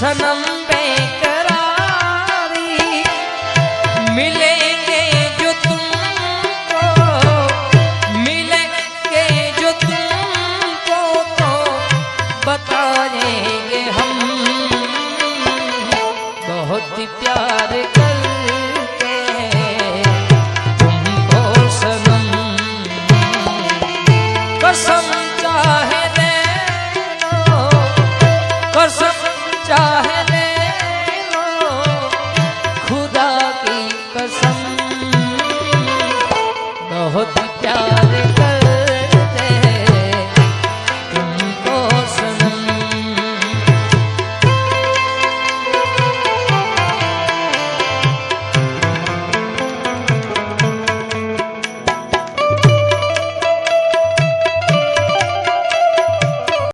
सनम बेकरारी मिलेंगे जो तुमको, मिलेंगे जो तुमको तो बताएंगे हम बहुत ही प्यार